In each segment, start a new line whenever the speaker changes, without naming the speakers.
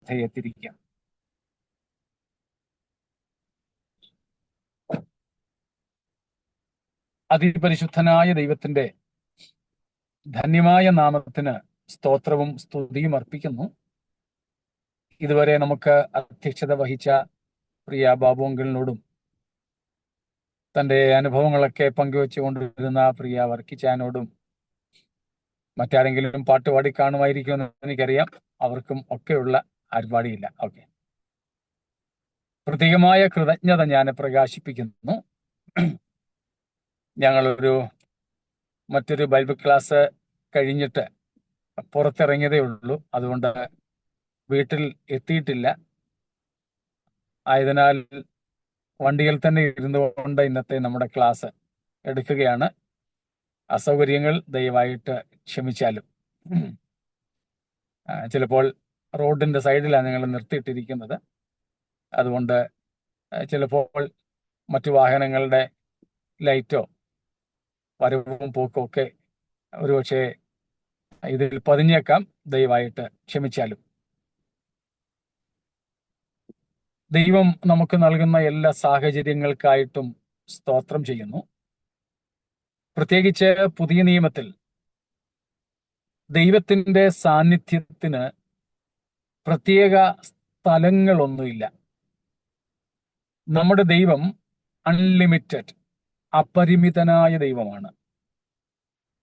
ശ്രദ്ധയെ തിരിക്കാം. അതിപരിശുദ്ധനായ ദൈവത്തിന്റെ ധന്യമായ നാമത്തിന് സ്തോത്രവും സ്തുതിയും അർപ്പിക്കുന്നു. ഇതുവരെ നമുക്ക് അധ്യക്ഷത വഹിച്ച പ്രിയ ബാബു അങ്കിളിനോടും തൻ്റെ അനുഭവങ്ങളൊക്കെ പങ്കുവെച്ചുകൊണ്ടിരുന്ന പ്രിയ വർക്കിച്ചാനോടും മറ്റാരെങ്കിലും പാട്ടുപാടി കാണുമായിരിക്കുമെന്ന് എനിക്കറിയാം. അവർക്കും ഒക്കെയുള്ള ആർപ്പാടിയില്ല. ഓക്കെ, പ്രത്യേകമായ കൃതജ്ഞത ഞാൻ പ്രകാശിപ്പിക്കുന്നു. ഞങ്ങളൊരു മറ്റൊരു ബൈബിൾ ക്ലാസ് കഴിഞ്ഞിട്ട് പുറത്തിറങ്ങിയതേ ഉള്ളൂ. അതുകൊണ്ട് വീട്ടിൽ എത്തിയിട്ടില്ല. ആയതിനാൽ വണ്ടിയിൽ തന്നെ ഇരുന്നുകൊണ്ട് ഇന്നത്തെ നമ്മുടെ ക്ലാസ് എടുക്കുകയാണ്. അസൗകര്യങ്ങൾ ദയവായിട്ട് ക്ഷമിച്ചാലും. ചിലപ്പോൾ റോഡിന്റെ സൈഡിലാണ് ഞങ്ങൾ നിർത്തിയിട്ടിരിക്കുന്നത്. അതുകൊണ്ട് ചിലപ്പോൾ മറ്റു വാഹനങ്ങളുടെ ലൈറ്റോ വരവും പോക്കും ഒക്കെ ഒരുപക്ഷെ ഇതിൽ പതിഞ്ഞേക്കാം. ദയവായിട്ട് ക്ഷമിച്ചാലും. ദൈവം നമുക്ക് നൽകുന്ന എല്ലാ സാഹചര്യങ്ങൾക്കായിട്ടും സ്തോത്രം ചെയ്യുന്നു. പ്രത്യേകിച്ച് പുതിയ നിയമത്തിൽ ദൈവത്തിന്റെ സാന്നിധ്യത്തിന് പ്രത്യേക സ്ഥലങ്ങളൊന്നുമില്ല. നമ്മുടെ ദൈവം അൺലിമിറ്റഡ്, അപരിമിതനായ ദൈവമാണ്.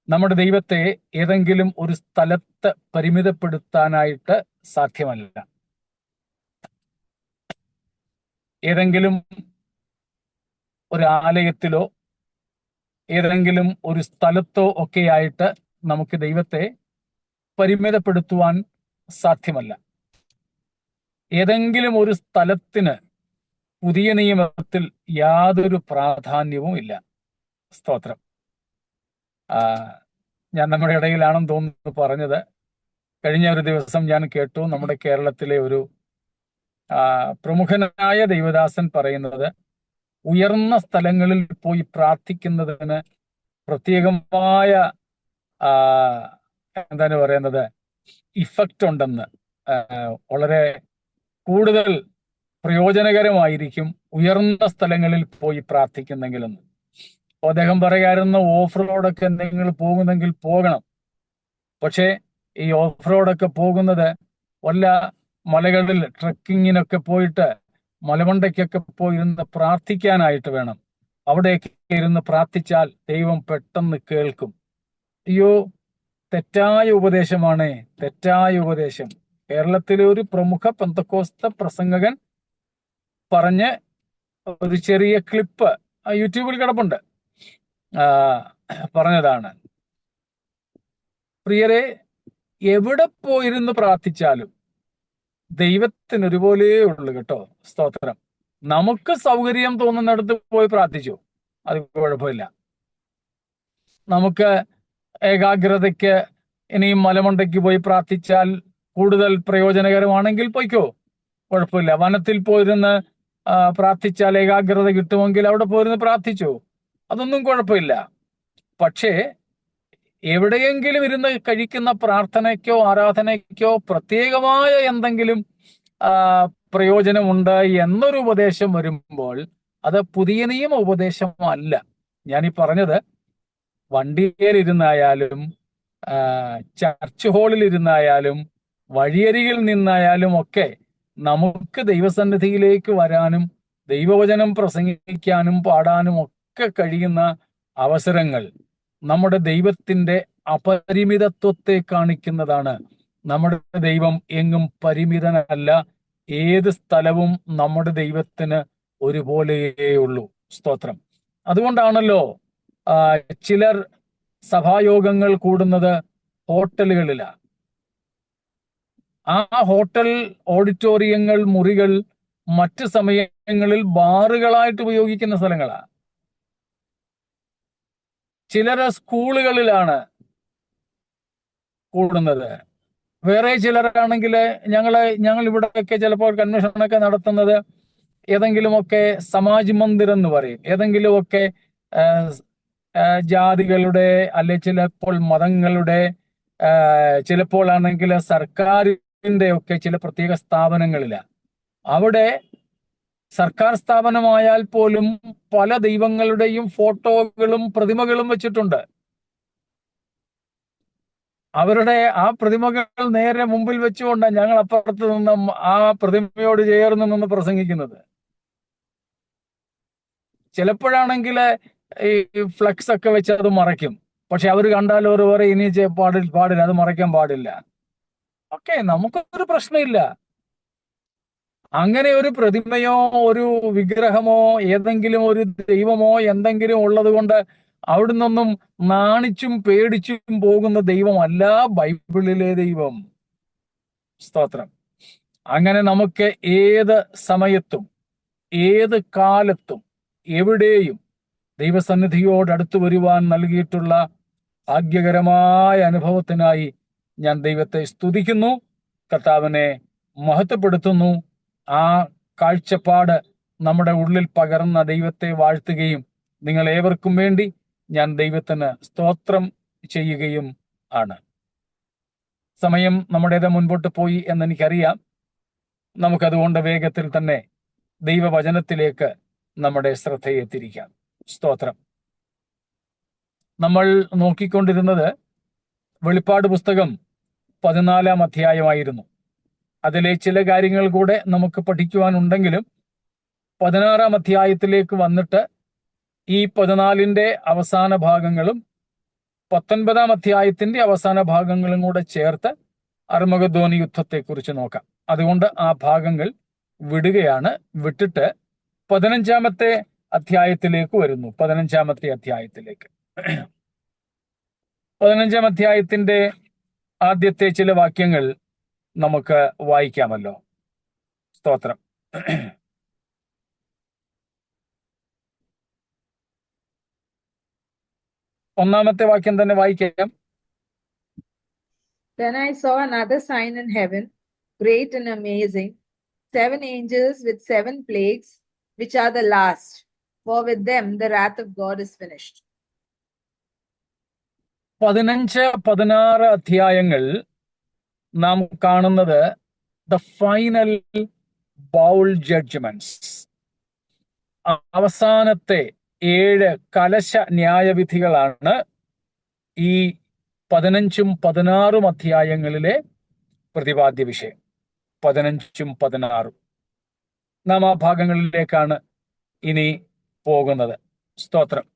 നമ്മുടെ ദൈവത്തെ ഏതെങ്കിലും ഒരു സ്ഥലത്ത് പരിമിതപ്പെടുത്താനായിട്ട് സാധ്യമല്ല. ഏതെങ്കിലും ഒരു ആലയത്തിലോ ഏതെങ്കിലും ഒരു സ്ഥലത്തോ ഒക്കെയായിട്ട് നമുക്ക് ദൈവത്തെ പരിമിതപ്പെടുത്തുവാൻ സാധ്യമല്ല. ഏതെങ്കിലും ഒരു സ്ഥലത്തിന് പുതിയ നിയമത്തിൽ യാതൊരു പ്രാധാന്യവും ഇല്ല. സ്തോത്രം. ഞാൻ നമ്മുടെ ഇടയിലാണെന്ന് തോന്നുന്നു പറഞ്ഞത്. കഴിഞ്ഞ ഒരു ദിവസം ഞാൻ കേട്ടു, നമ്മുടെ കേരളത്തിലെ ഒരു പ്രമുഖനായ ദൈവദാസൻ പറയുന്നത്, ഉയർന്ന സ്ഥലങ്ങളിൽ പോയി പ്രാർത്ഥിക്കുന്നതിന് പ്രത്യേകമായ എന്താണ് പറയുന്നത്, ഇഫക്റ്റ് ഉണ്ടെന്ന്, വളരെ കൂടുതൽ പ്രയോജനകരമായിരിക്കും ഉയർന്ന സ്ഥലങ്ങളിൽ പോയി പ്രാർത്ഥിക്കുന്നെങ്കിലെന്ന്. അപ്പോൾ അദ്ദേഹം പറയാറുണ്ട്, ഓഫ് റോഡൊക്കെ നിങ്ങൾ പോകുന്നെങ്കിൽ പോകണം. പക്ഷേ ഈ ഓഫ് റോഡൊക്കെ പോകുന്നത് വല്ല മലകളിൽ ട്രക്കിങ്ങിനൊക്കെ പോയിട്ട് മലമണ്ടയ്ക്കൊക്കെ പോയിരുന്ന് പ്രാർത്ഥിക്കാനായിട്ട് വേണം. അവിടെയൊക്കെ ഇരുന്ന് പ്രാർത്ഥിച്ചാൽ ദൈവം പെട്ടെന്ന് കേൾക്കും. അയ്യോ, തെറ്റായ ഉപദേശമാണ്, തെറ്റായ ഉപദേശം. കേരളത്തിലെ ഒരു പ്രമുഖ പെന്തക്കോസ്ത പ്രസംഗകൻ പറഞ്ഞ് ഒരു ചെറിയ ക്ലിപ്പ് യൂട്യൂബിൽ കിടപ്പുണ്ട്. പറഞ്ഞതാണ്, പ്രിയരെ, എവിടെ പോയിരുന്ന് പ്രാർത്ഥിച്ചാലും ദൈവത്തിന് ഒരുപോലെ ഉള്ളു കേട്ടോ. സ്തോത്രം. നമുക്ക് സൗകര്യം തോന്നുന്നിടത്ത് പോയി പ്രാർത്ഥിച്ചു, അത് കുഴപ്പമില്ല. നമുക്ക് ഏകാഗ്രതയ്ക്ക് ഇനിയും മലമണ്ടയ്ക്ക് പോയി പ്രാർത്ഥിച്ചാൽ കൂടുതൽ പ്രയോജനകരമാണെങ്കിൽ പോയിക്കോ, കുഴപ്പമില്ല. വനത്തിൽ പോയിരുന്ന് പ്രാർത്ഥിച്ചാൽ ഏകാഗ്രത കിട്ടുമെങ്കിൽ അവിടെ പോയിരുന്ന് പ്രാർത്ഥിച്ചു, അതൊന്നും കുഴപ്പമില്ല. പക്ഷേ എവിടെയെങ്കിലും ഇരുന്ന് കഴിക്കുന്ന പ്രാർത്ഥനയ്ക്കോ ആരാധനയ്ക്കോ പ്രത്യേകമായ എന്തെങ്കിലും പ്രയോജനമുണ്ട് എന്നൊരു ഉപദേശം വരുമ്പോൾ അത് പുതിയ നിയമ ഉപദേശമല്ല. ഞാനീ പറഞ്ഞത് വണ്ടിയിലിരുന്നായാലും ചർച്ച് ഹാളിൽ ഇരുന്നായാലും വഴിയരികിൽ നിന്നായാലും ഒക്കെ നമുക്ക് ദൈവസന്നിധിയിലേക്ക് വരാനും ദൈവവചനം പ്രസംഗിക്കാനും പാടാനും ഒക്കെ കഴിയുന്ന അവസരങ്ങൾ നമ്മുടെ ദൈവത്തിന്റെ അപരിമിതത്വത്തെ കാണിക്കുന്നതാണ്. നമ്മുടെ ദൈവം എങ്ങും പരിമിതനല്ല. ഏത് സ്ഥലവും നമ്മുടെ ദൈവത്തിന് ഒരുപോലെയേ ഉള്ളൂ. സ്തോത്രം. അതുകൊണ്ടാണല്ലോ ചിലർ സഭായോഗങ്ങൾ കൂടുന്നത് ഹോട്ടലുകളിലാണ്. ആ ഹോട്ടൽ ഓഡിറ്റോറിയങ്ങൾ, മുറികൾ മറ്റ് സമയങ്ങളിൽ ബാറുകളായിട്ട് ഉപയോഗിക്കുന്ന സ്ഥലങ്ങളാണ്. ചിലർ സ്കൂളുകളിലാണ് കൂടുന്നത്. വേറെ ചിലരാണെങ്കിൽ ഞങ്ങൾ ഇവിടെയൊക്കെ ചിലപ്പോൾ കൺവെൻഷനൊക്കെ നടത്തുന്നത് ഏതെങ്കിലുമൊക്കെ സമാജ് മന്ദിർ എന്ന് പറയും, ഏതെങ്കിലുമൊക്കെ ജാതികളുടെ അല്ലെ ചിലപ്പോൾ മതങ്ങളുടെ ചിലപ്പോൾ ആണെങ്കിൽ സർക്കാർ ഗവൺമെന്റിന്റെ ഒക്കെ ചില പ്രത്യേക സ്ഥാപനങ്ങളിലാണ്. അവിടെ സർക്കാർ സ്ഥാപനമായാൽ പോലും പല ദൈവങ്ങളുടെയും ഫോട്ടോകളും പ്രതിമകളും വെച്ചിട്ടുണ്ട്. അവരുടെ ആ പ്രതിമകൾ നേരെ മുമ്പിൽ വെച്ചുകൊണ്ടാണ് ഞങ്ങൾ അപ്പുറത്ത് നിന്നും ആ പ്രതിമയോട് ചേർന്ന് നിന്ന് പ്രസംഗിക്കുന്നത്. ചിലപ്പോഴാണെങ്കിൽ ഈ ഫ്ലക്സ് ഒക്കെ വെച്ച് അത് മറയ്ക്കും. പക്ഷെ അവർ കണ്ടാൽ ഒരു പറയും ഇനി പാടില്ല, അത് മറയ്ക്കാൻ പാടില്ല. ഓക്കെ, നമുക്കൊരു പ്രശ്നമില്ല. അങ്ങനെ ഒരു പ്രതിമയോ ഒരു വിഗ്രഹമോ ഏതെങ്കിലും ഒരു ദൈവമോ എന്തെങ്കിലും ഉള്ളത് കൊണ്ട് അവിടെ നിന്നൊന്നും നാണിച്ചും പേടിച്ചും പോകുന്ന ദൈവമല്ല ബൈബിളിലെ ദൈവം. സ്തോത്രം. അങ്ങനെ നമുക്ക് ഏത് സമയത്തും ഏത് കാലത്തും എവിടെയും ദൈവസന്നിധിയോട് അടുത്തു വരുവാൻ നൽകിയിട്ടുള്ള ഭാഗ്യകരമായ അനുഭവത്തിനായി ഞാൻ ദൈവത്തെ സ്തുതിക്കുന്നു, കർത്താവിനെ മഹത്വപ്പെടുത്തുന്നു. ആ കാഴ്ചപ്പാട് നമ്മുടെ ഉള്ളിൽ പകർന്ന ദൈവത്തെ വാഴ്ത്തുകയും നിങ്ങൾ ഏവർക്കും വേണ്ടി ഞാൻ ദൈവത്തിന് സ്തോത്രം ചെയ്യുകയും ആണ്. സമയം നമ്മുടേത് മുൻപോട്ട് പോയി എന്നെനിക്കറിയാം. നമുക്കതുകൊണ്ട് വേഗത്തിൽ തന്നെ ദൈവവചനത്തിലേക്ക് നമ്മുടെ ശ്രദ്ധയെ തിരിക്കാം. സ്തോത്രം. നമ്മൾ നോക്കിക്കൊണ്ടിരുന്നത് വെളിപ്പാട് പുസ്തകം 14-ാം അധ്യായമായിരുന്നു. അതിലെ ചില കാര്യങ്ങൾ കൂടെ നമുക്ക് പഠിക്കുവാനുണ്ടെങ്കിലും 16-ാം അധ്യായത്തിലേക്ക് വന്നിട്ട് ഈ 14-ന്റെ അവസാന ഭാഗങ്ങളും 19-ാം അധ്യായത്തിന്റെ അവസാന ഭാഗങ്ങളും കൂടെ ചേർത്ത് അർമഗദ്ദോൻ യുദ്ധത്തെക്കുറിച്ച് നോക്കാം. അതുകൊണ്ട് ആ ഭാഗങ്ങൾ വിടുകയാണ്. വിട്ടിട്ട് 15-ാമത്തെ അധ്യായത്തിലേക്ക് വരുന്നു. 15-ാമത്തെ അധ്യായത്തിലേക്ക് 15-ാം അധ്യായത്തിന്റെ ആദ്യത്തെ ചില വാക്യങ്ങൾ നമുക്ക് വായിക്കാമല്ലോ. സ്തോത്രം. ഒന്നാമത്തെ വാക്യം തന്നെ വായിക്കാം.
Then I saw another sign in heaven, great and amazing, 7 angels with 7 plagues, which are the last, for with them the wrath of God is finished.
15-16 അധ്യായങ്ങൾ നാം കാണുന്നത് ദ ഫൈനൽ ബൗൾ ജഡ്ജ്മെന്റ്സ്, അവസാനത്തെ 7 കലശ ന്യായവിധികളാണ് ഈ 15-ഉം 16-ഉം അധ്യായങ്ങളിലെ പ്രതിപാദ്യ വിഷയം. 15-ഉം 16-ഉം നാം ആ ഭാഗങ്ങളിലേക്കാണ് ഇനി പോകുന്നത്. സ്തോത്രം.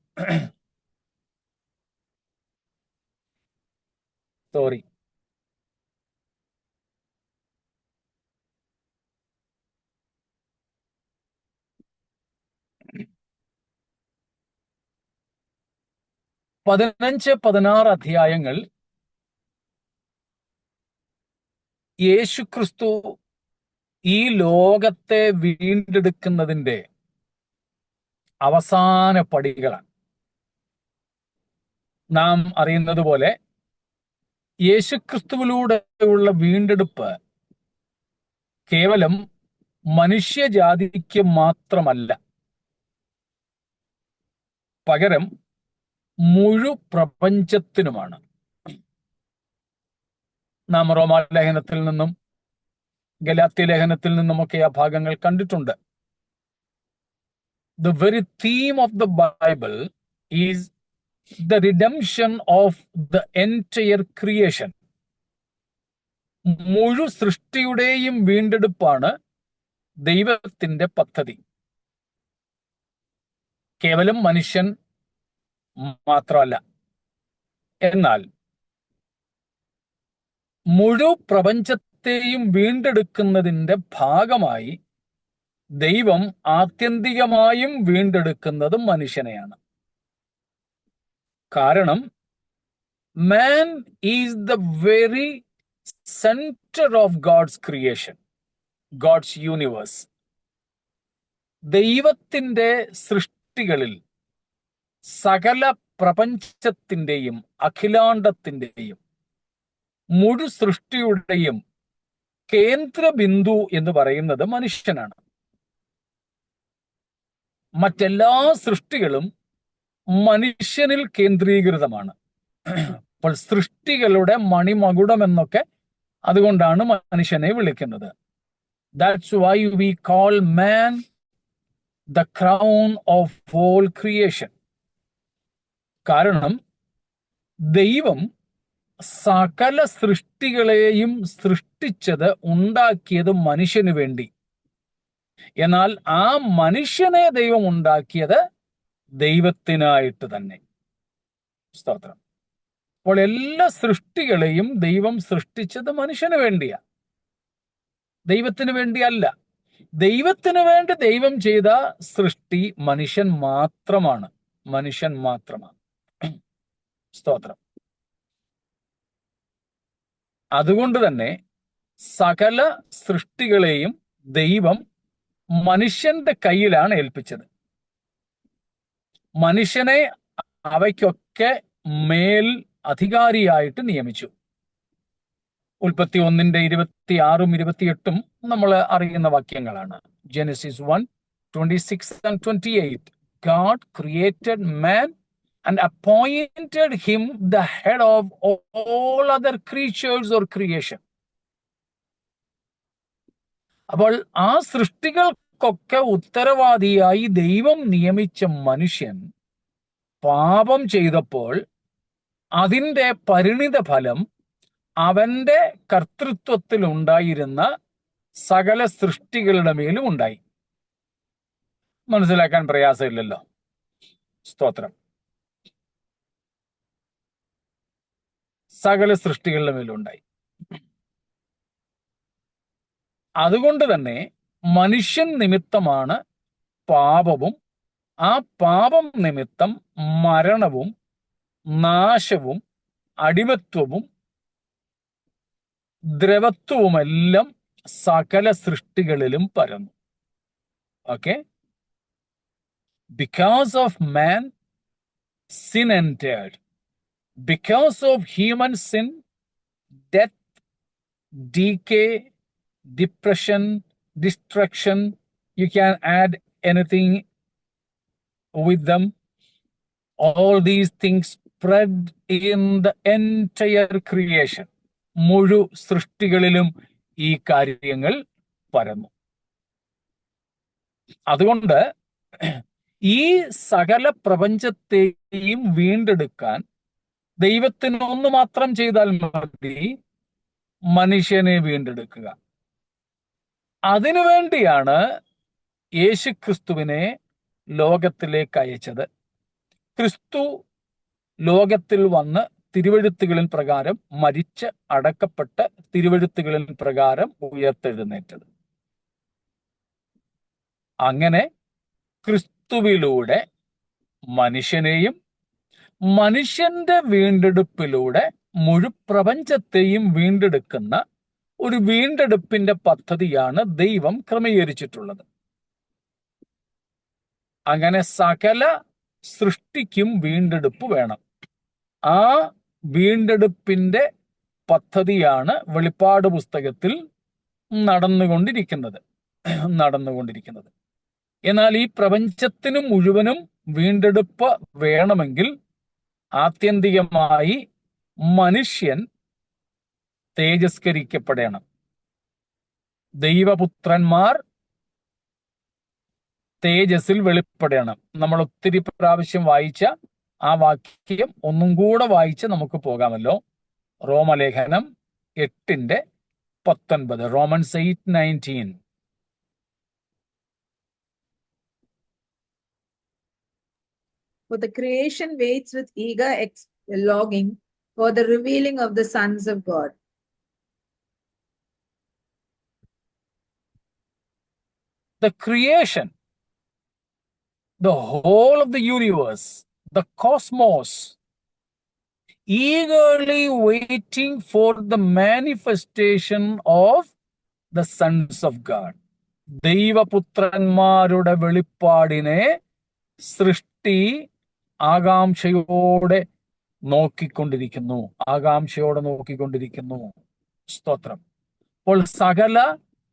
സോറി. പതിനഞ്ച് 16 അധ്യായങ്ങൾ യേശുക്രിസ്തു ഈ ലോകത്തെ വീണ്ടെടുക്കുന്നതിന്റെ അവസാന പടികളാണ്. നാം അറിയുന്നത് പോലെ യേശുക്രിസ്തുവിലൂടെയുള്ള വീണ്ടെടുപ്പ് കേവലം മനുഷ്യജാതിക്ക് മാത്രമല്ല, പകരം മുഴു പ്രപഞ്ചത്തിനുമാണ്. നാം റോമാലേഖനത്തിൽ നിന്നും ഗലാത്യ ലേഖനത്തിൽ നിന്നുമൊക്കെ ആ ഭാഗങ്ങൾ കണ്ടിട്ടുണ്ട്. The very theme of the Bible is the redemption of the entire creation. മുഴു സൃഷ്ടിയുടെയും വീണ്ടെടുപ്പാണ് ദൈവത്തിന്റെ പദ്ധതി. കേവലം മനുഷ്യൻ മാത്രമല്ല, എന്നാൽ മുഴു പ്രപഞ്ചത്തെയും വീണ്ടെടുക്കുന്നതിന്റെ ഭാഗമായി ദൈവം ആത്യന്തികമായും വീണ്ടെടുക്കുന്നത് മനുഷ്യനെയാണ്. കാരണം man is the very center of God's creation, God's universe. ദൈവത്തിന്റെ സൃഷ്ടികളിൽ സകല പ്രപഞ്ചത്തിന്റെയും അഖിലാണ്ടത്തിന്റെയും മുഴു സൃഷ്ടിയുടെയും കേന്ദ്രബിന്ദു എന്ന് പറയുന്നത് മനുഷ്യനാണ്. മറ്റെല്ലാ സൃഷ്ടികളും മനുഷ്യനിൽ കേന്ദ്രീകൃതമാണ്. അപ്പോൾ സൃഷ്ടികളുടെ മണിമകുടം എന്നൊക്കെ അതുകൊണ്ടാണ് മനുഷ്യനെ വിളിക്കുന്നത്. That's why we call man the crown of all creation. കാരണം ദൈവം സകല സൃഷ്ടികളെയും സൃഷ്ടിച്ചത്, ഉണ്ടാക്കിയത് മനുഷ്യന് വേണ്ടി. എന്നാൽ ആ മനുഷ്യനെ ദൈവം ഉണ്ടാക്കിയത് ദൈവത്തിനായിട്ട് തന്നെ. സ്തോത്രം. അപ്പോൾ എല്ലാ സൃഷ്ടികളെയും ദൈവം സൃഷ്ടിച്ചത് മനുഷ്യന് വേണ്ടിയാ, ദൈവത്തിന് വേണ്ടിയല്ല. ദൈവത്തിന് വേണ്ടി ദൈവം ചെയ്ത സൃഷ്ടി മനുഷ്യൻ മാത്രമാണ്. മനുഷ്യൻ മാത്രമാണ്. സ്തോത്രം. അതുകൊണ്ട് തന്നെ സകല സൃഷ്ടികളെയും ദൈവം മനുഷ്യന്റെ കയ്യിലാണ് ഏൽപ്പിച്ചത്. മനുഷ്യനെ അവയ്ക്കൊക്കെ മേൽ അധികാരിയായിട്ട് നിയമിച്ചു. ഉൽപ്പത്തി 1:26-28 നമ്മൾ അറിയുന്ന വാക്യങ്ങളാണ്. Genesis 1:26-28. God created man and appointed him the head of all other creatures or creation. അപ്പോൾ ആ സൃഷ്ടികൾക്കൊക്കെ ഉത്തരവാദിയായി ദൈവം നിയമിച്ച മനുഷ്യൻ പാപം ചെയ്തപ്പോൾ അതിൻ്റെ പരിണിത ഫലം അവന്റെ കർത്തൃത്വത്തിൽ ഉണ്ടായിരുന്ന സകല സൃഷ്ടികളുടെ മേലും ഉണ്ടായി. മനസ്സിലാക്കാൻ പ്രയാസമില്ലല്ലോ. സ്തോത്രം. സകല സൃഷ്ടികളുടെ മേലും ഉണ്ടായി. അതുകൊണ്ട് തന്നെ മനുഷ്യൻ നിമിത്തമാണ് പാപവും, ആ പാപം നിമിത്തം മരണവും നാശവും അടിമത്വവും ദ്രവത്വവുമെല്ലാം സകല സൃഷ്ടികളിലും പരന്നു. Okay. Because of man, sin entered. Because of human sin, death, decay, depression, destruction, you can add anything with them. All these things spread in the entire creation. മുഴു സൃഷ്ടികളിലും ഈ കാര്യങ്ങൾ പരന്നു. അതുകൊണ്ട് ഈ സകല പ്രപഞ്ചത്തെയും വീണ്ടെടുക്കാൻ ദൈവത്തിന് ഒന്ന് മാത്രം ചെയ്താൽ മതി, മനുഷ്യനെ വീണ്ടെടുക്കുക. അതിനുവേണ്ടിയാണ് യേശുക്രിസ്തുവിനെ ലോകത്തിലേക്ക് അയച്ചത്. ക്രിസ്തു ലോകത്തിൽ വന്ന് തിരുവെഴുത്തുകളിൻ പ്രകാരം മരിച്ച് അടക്കപ്പെട്ട് തിരുവെഴുത്തുകളിൻ പ്രകാരം ഉയർത്തെഴുന്നേറ്റത്. അങ്ങനെ ക്രിസ്തുവിലൂടെ മനുഷ്യനെയും മനുഷ്യന്റെ വീണ്ടെടുപ്പിലൂടെ മുഴുപ്രപഞ്ചത്തെയും വീണ്ടെടുക്കുന്ന ഒരു വീണ്ടെടുപ്പിന്റെ പദ്ധതിയാണ് ദൈവം ക്രമീകരിച്ചിട്ടുള്ളത്. അങ്ങനെ സകല സൃഷ്ടിക്കും വീണ്ടെടുപ്പ് വേണം. ആ വീണ്ടെടുപ്പിന്റെ പദ്ധതിയാണ് വെളിപ്പാട് പുസ്തകത്തിൽ നടന്നുകൊണ്ടിരിക്കുന്നത്. എന്നാൽ ഈ പ്രപഞ്ചത്തിന് മുഴുവനും വീണ്ടെടുപ്പ് വേണമെങ്കിൽ ആത്യന്തികമായി മനുഷ്യൻ തേജസ്കരിക്കപ്പെടണം. ദൈവപുത്രന്മാർ തേജസ്സിൽ വെളിപ്പെടണം. നമ്മൾ ഒത്തിരി പ്രാവശ്യം വായിച്ച ആ വാക്യം ഒന്നും കൂടെ വായിച്ച് നമുക്ക് പോകാമല്ലോ. റോമലേഖനം 8:19. Romance 8:19.
For the creation waits with eager longing for the revealing of the sons of God.
The creation, the whole of the universe, the cosmos, eagerly waiting for the manifestation of the sons of God. ദൈവപുത്രന്മാരുടെ വെളിപ്പാടിനെ സൃഷ്ടി ആകാംക്ഷയോടെ നോക്കിക്കൊണ്ടിരിക്കുന്നു. സ്തോത്രം. അപ്പോൾ സകല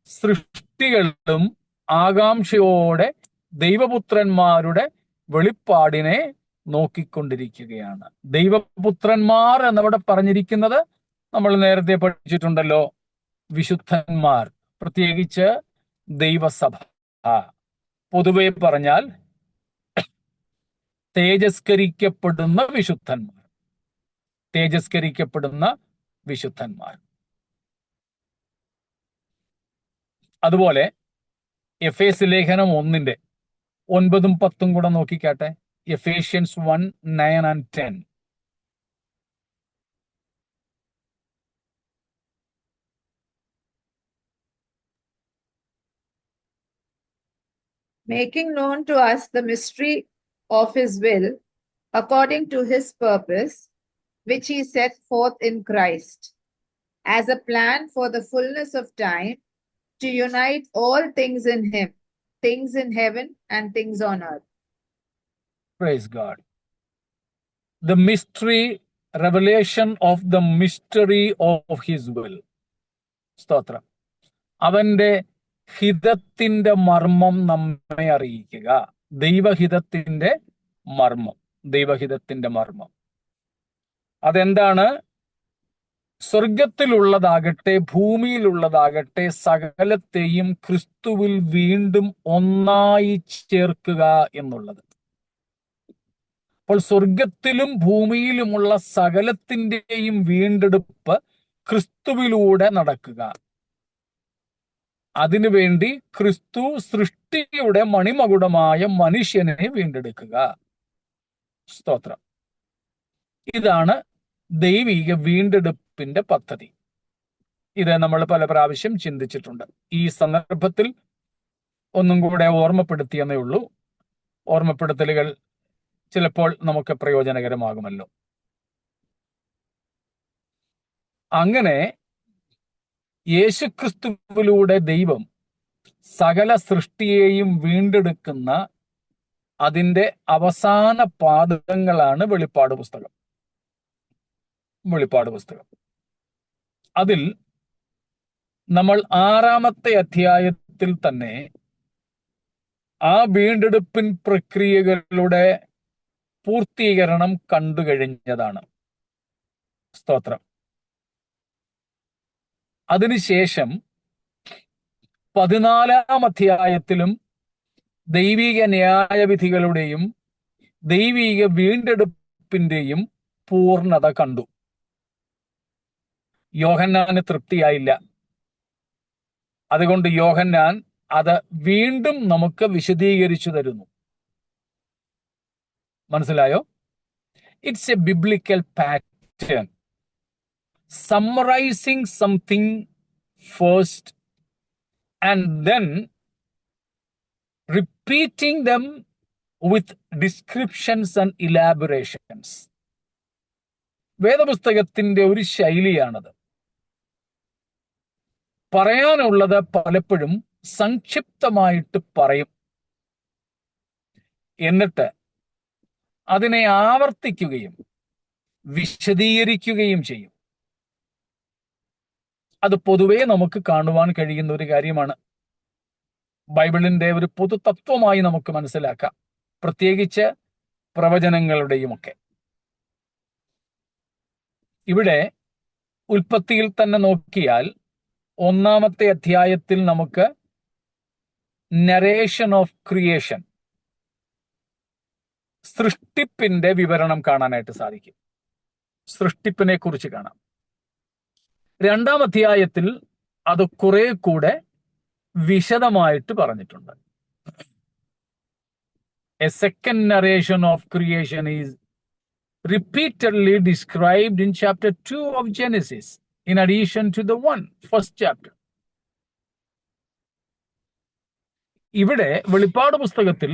സൃഷ്ടികളും ആകാംക്ഷയോടെ ദൈവപുത്രന്മാരുടെ വെളിപ്പാടിനെ നോക്കിക്കൊണ്ടിരിക്കുകയാണ്. ദൈവപുത്രന്മാർ എന്നവിടെ പറഞ്ഞിരിക്കുന്നത് നമ്മൾ നേരത്തെ പഠിച്ചിട്ടുണ്ടല്ലോ. വിശുദ്ധന്മാർ, പ്രത്യേകിച്ച് ദൈവസഭ, പൊതുവെ പറഞ്ഞാൽ തേജസ്കരിക്കപ്പെടുന്ന വിശുദ്ധന്മാർ, തേജസ്കരിക്കപ്പെടുന്ന വിശുദ്ധന്മാർ. അതുപോലെ എഫേസ് ലേഖനം 1 9 10 കൂടെ നോക്കിക്കാട്ടെ. Ephesians 1 9 and 10.
Making known to us the mystery of his will, according to his purpose, which he set forth in Christ, as a plan for the fullness of time, to unite all things in him, things in heaven and things on earth.
Praise God. The mystery, revelation of the mystery of his will. സ്തോത്രം. അവന്റെ ഹിതത്തിന്റെ മർമ്മം നമ്മെ അറിയിക്കുക. ദൈവഹിതത്തിന്റെ മർമ്മം, ദൈവഹിതത്തിന്റെ മർമ്മം. അതെന്താണ്? സ്വർഗത്തിലുള്ളതാകട്ടെ ഭൂമിയിലുള്ളതാകട്ടെ സകലത്തെയും ക്രിസ്തുവിൽ വീണ്ടും ഒന്നായി ചേർക്കുക എന്നുള്ളത്. അപ്പോൾ സ്വർഗത്തിലും ഭൂമിയിലുമുള്ള സകലത്തിന്റെയും വീണ്ടെടുപ്പ് ക്രിസ്തുവിലൂടെ നടക്കുക. അതിനുവേണ്ടി ക്രിസ്തു സൃഷ്ടിയുടെ മണിമകുടമായ മനുഷ്യനെ വീണ്ടെടുക്കുക. സ്തോത്രം. ഇതാണ് ദൈവിക വീണ്ടെടുപ്പിന്റെ പദ്ധതി. ഇത് നമ്മൾ പല പ്രാവശ്യം ചിന്തിച്ചിട്ടുണ്ട്. ഈ സന്ദർഭത്തിൽ ഒന്നും കൂടെ ഓർമ്മപ്പെടുത്തിയെന്നേ ഉള്ളൂ. ഓർമ്മപ്പെടുത്തലുകൾ ചിലപ്പോൾ നമുക്ക് പ്രയോജനകരമാകുമല്ലോ. അങ്ങനെ യേശുക്രിസ്തുവിലൂടെ ദൈവം സകല സൃഷ്ടിയെയും വീണ്ടെടുക്കുന്ന അതിൻ്റെ അവസാന പാദങ്ങളാണ് വെളിപ്പാട് പുസ്തകം. വെളിപ്പാട് പുസ്തകം. അതിൽ നമ്മൾ 6-ാമത്തെ അധ്യായത്തിൽ തന്നെ ആ വീണ്ടെടുപ്പിൻ പ്രക്രിയകളുടെ പൂർത്തീകരണം കണ്ടു കഴിഞ്ഞതാണ്. സ്തോത്രം. അതിനുശേഷം 14-ാം അധ്യായത്തിലും ദൈവിക ന്യായവിധികളുടെയും ദൈവിക വീണ്ടെടുപ്പിന്റെയും പൂർണ്ണത കണ്ടു. യോഹന്നാന് തൃപ്തിയായില്ല. അതുകൊണ്ട് യോഹന്നാൻ അത് വീണ്ടും നമുക്ക് വിശദീകരിച്ചു തരുന്നു. മനസ്സിലായോ? It's A biblical pattern. Summarizing something first and then repeating them with descriptions and elaborations. വേദപുസ്തകത്തിന്റെ ഒരു ശൈലിയാണത്. പറയാനുള്ളത് പലപ്പോഴും സംക്ഷിപ്തമായിട്ട് പറയും, എന്നിട്ട് അതിനെ ആവർത്തിക്കുകയും വിശദീകരിക്കുകയും ചെയ്യും. അത് പൊതുവെ നമുക്ക് കാണുവാൻ കഴിയുന്ന ഒരു കാര്യമാണ്. ബൈബിളിന്റെ ഒരു പൊതുതത്വമായി നമുക്ക് മനസ്സിലാക്കാം, പ്രത്യേകിച്ച് പ്രവചനങ്ങളുടെയുമൊക്കെ. ഇവിടെ ഉൽപ്പത്തിയിൽ തന്നെ നോക്കിയാൽ 1-ാമത്തെ അധ്യായത്തിൽ നമുക്ക് നരേഷൻ ഓഫ് ക്രിയേഷൻ, സൃഷ്ടിപ്പിന്റെ വിവരണം കാണാനായിട്ട് സാധിക്കും. സൃഷ്ടിപ്പിനെ കുറിച്ച് കാണാം. 2-ാം അധ്യായത്തിൽ അത് കുറെ കൂടെ വിശദമായിട്ട് പറഞ്ഞിട്ടുണ്ട്. A second narration of creation is repeatedly described in chapter 2 of Genesis, in addition to the first chapter. ഇവിടെ വെളിപ്പാട് പുസ്തകത്തിൽ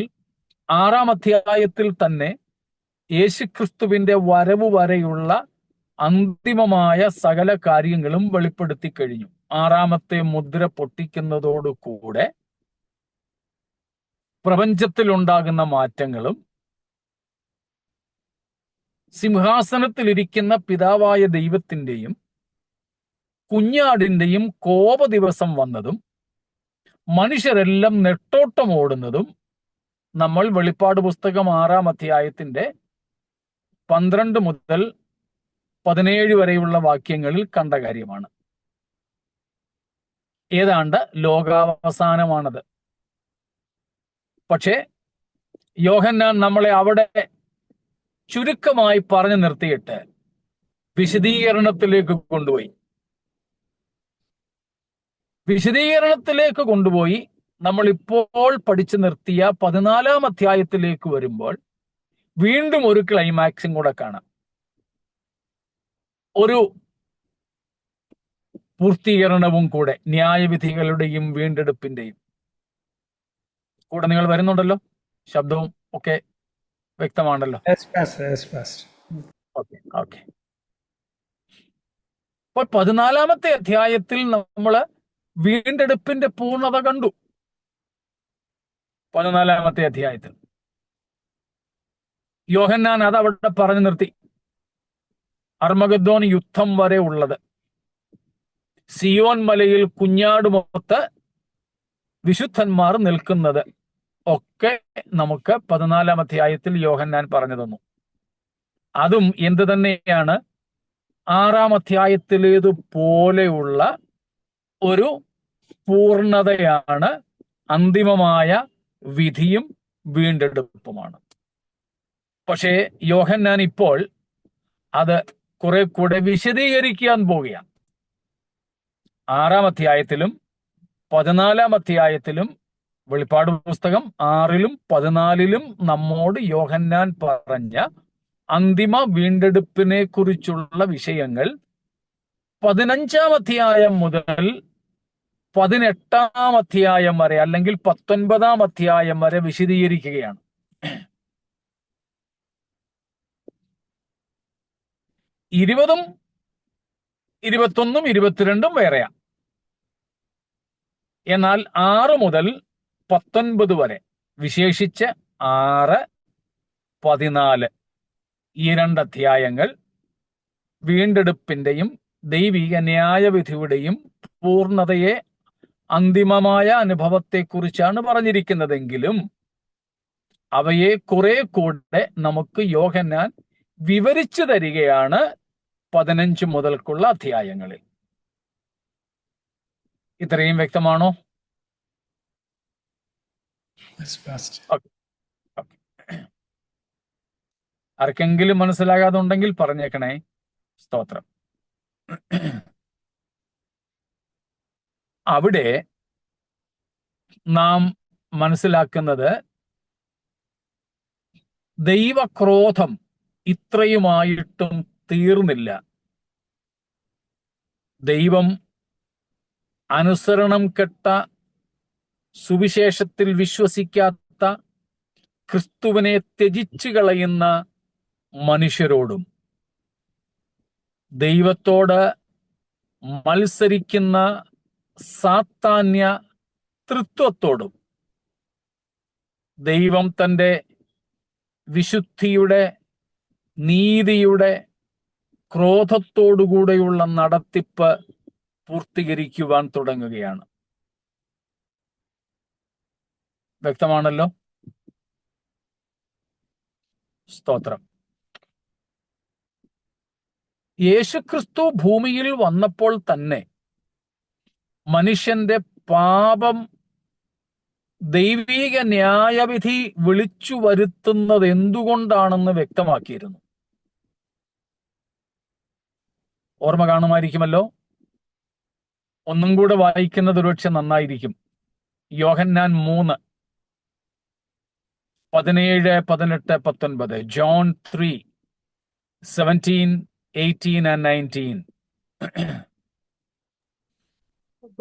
6-ാം അധ്യായത്തിൽ തന്നെ യേശുക്രിസ്തുവിന്റെ വരവ് വരെയുള്ള അന്തിമമായ സകല കാര്യങ്ങളും വെളിപ്പെടുത്തി കഴിഞ്ഞു. 6-ാമത്തെ മുദ്ര പൊട്ടിക്കുന്നതോടുകൂടെ പ്രപഞ്ചത്തിലുണ്ടാകുന്ന മാറ്റങ്ങളും സിംഹാസനത്തിലിരിക്കുന്ന പിതാവായ ദൈവത്തിന്റെയും കുഞ്ഞാടിന്റെയും കോപ ദിവസം വന്നതും മനുഷ്യരെല്ലാം നെട്ടോട്ടമോടുന്നതും നമ്മൾ വെളിപ്പാട് പുസ്തകം 6-ാം അധ്യായത്തിന്റെ 12 മുതൽ 17 വരെയുള്ള വാക്യങ്ങളിൽ കണ്ട കാര്യമാണ്. ഏതാണ്ട് ലോകാവസാനമാണത്. പക്ഷേ യോഹന്നാൻ നമ്മളെ അവിടെ ചുരുക്കമായി പറഞ്ഞു നിർത്തിയിട്ട് വിശദീകരണത്തിലേക്ക് കൊണ്ടുപോയി. നമ്മൾ ഇപ്പോൾ പഠിച്ചു നിർത്തിയ 14-ാം അധ്യായത്തിലേക്ക് വരുമ്പോൾ വീണ്ടും ഒരു ക്ലൈമാക്സും കൂടെ കാണാം, ഒരു പൂർത്തീകരണവും കൂടെ, ന്യായവിധികളുടെയും വീണ്ടെടുപ്പിന്റെയും കൂടെ. നിങ്ങൾ വരുന്നുണ്ടല്ലോ, ശബ്ദവും ഒക്കെ വ്യക്തമാണല്ലോ. ഓക്കെ. അപ്പോൾ 14-ാമത്തെ അധ്യായത്തിൽ നമ്മൾ വീണ്ടെടുപ്പിന്റെ പൂർണ്ണത കണ്ടു. 14-ാമത്തെ അധ്യായത്തിൽ യോഹന്നാൻ അത് അവിടെ പറഞ്ഞു നിർത്തി. അർമഗദ്ദോൻ യുദ്ധം വരെ ഉള്ളത്, സിയോൻ മലയിൽ കുഞ്ഞാടുമൊത്ത് വിശുദ്ധന്മാർ നിൽക്കുന്നത് ഒക്കെ നമുക്ക് 14-ാം അധ്യായത്തിൽ യോഹന്നാൻ പറഞ്ഞു തന്നു. അതും എന്ത് തന്നെയാണ്, 6-ാം അധ്യായത്തിലേതുപോലെയുള്ള ഒരു പൂർണ്ണതയാണ്, അന്തിമമായ വിധിയും വീണ്ടെടുപ്പുമാണ്. പക്ഷേ യോഹന്നാൻ ഇപ്പോൾ അത് കുറെ കൂടെ വിശദീകരിക്കാൻ പോവുകയാണ്. 6-ാം അധ്യായത്തിലും 14-ാം അധ്യായത്തിലും, വെളിപ്പാട് പുസ്തകം 6-ലും 14-ലും നമ്മോട് യോഹന്നാൻ പറഞ്ഞ അന്തിമ വീണ്ടെടുപ്പിനെ കുറിച്ചുള്ള വിഷയങ്ങൾ 15-ാം അധ്യായം മുതൽ 18-ാം അധ്യായം വരെ, അല്ലെങ്കിൽ 19-ാം അധ്യായം വരെ വിശദീകരിക്കുകയാണ്. 20-ഉം 21-ഉം 22-ഉം വേറെയാണ്. എന്നാൽ 6 മുതൽ 19 വരെ, വിശേഷിച്ച് 6, 14 ഈ 2 അധ്യായങ്ങൾ വീണ്ടെടുപ്പിന്റെയും ദൈവിക ന്യായവിധിയുടെയും പൂർണ്ണതയെ, അന്തിമമായ അനുഭവത്തെക്കുറിച്ചാണ് പറഞ്ഞിരിക്കുന്നതെങ്കിലും അവയെ കുറെ കൂടെ നമുക്ക് യോഹന്നാൻ വിവരിച്ചു തരികയാണ് 15 മുതൽക്കുള്ള അധ്യായങ്ങളിൽ. ഇത്രയും വ്യക്തമാണോ? ആർക്കെങ്കിലും മനസ്സിലാകാതുണ്ടെങ്കിൽ പറഞ്ഞേക്കണേ. സ്തോത്രം. അവിടെ നാം മനസ്സിലാക്കുന്നത്, ദൈവക്രോധം ഇത്രയുമായിട്ടും തീർന്നില്ല. ദൈവം അനുസരണം കെട്ട, സുവിശേഷത്തിൽ വിശ്വസിക്കാത്ത, ക്രിസ്തുവിനെ ത്യജിച്ചു കളയുന്ന മനുഷ്യരോടും, ദൈവത്തോട് മത്സരിക്കുന്ന സാത്താന്യ തൃത്വത്തോടും ദൈവം തൻ്റെ വിശുദ്ധിയുടെ, നീതിയുടെ, ക്രോധത്തോടുകൂടെയുള്ള നടത്തിപ്പ് പൂർത്തീകരിക്കുവാൻ തുടങ്ങുകയാണ്. വ്യക്തമാണല്ലോ? സ്തോത്രം. യേശുക്രിസ്തു ഭൂമിയിൽ വന്നപ്പോൾ തന്നെ മനുഷ്യന്റെ പാപം ദൈവിക ന്യായവിധി വിളിച്ചു വരുത്തുന്നത് എന്തുകൊണ്ടാണെന്ന് വ്യക്തമാക്കിയിരുന്നു. ഓർമ്മ കാണുമായിരിക്കുമല്ലോ. ഒന്നും കൂടെ വായിക്കുന്നത് ഒരുപക്ഷെ നന്നായിരിക്കും. യോഹന്നാൻ 3, 17, 18, 19. John 3, 17, 18 and 19.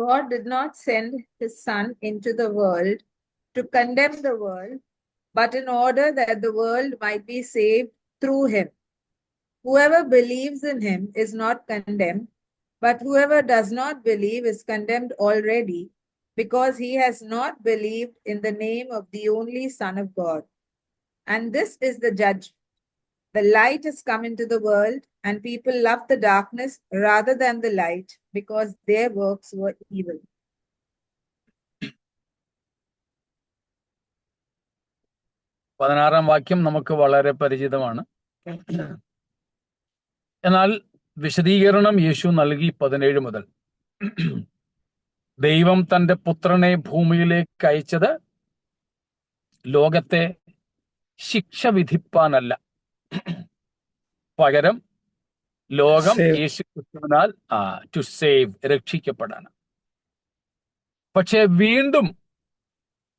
God did not send his Son into the world to condemn the world, but in order that the world might be saved through him. Whoever believes in him is not condemned, but whoever does not believe is condemned already, because he has not believed in the name of the only Son of God. And this is the judgment. The light has come into the world, and people love the darkness rather than the light, because their works were evil.
പതിനാറാം വാക്യം നമുക്ക് വളരെ പരിചിതമാണ്. എന്നാൽ വിശദീകരണം യേശു നൽകി 17 മുതൽ. ദൈവം തന്റെ പുത്രനെ ഭൂമിയിലേക്ക് അയച്ചത് ലോകത്തെ ശിക്ഷ വിധിപ്പാനല്ല, പകരം ലോകം
Save.
യേശുക്രിസ്തുവിനാൽ ടു സേവ്, രക്ഷിക്കപ്പെടാൻ. പക്ഷെ വീണ്ടും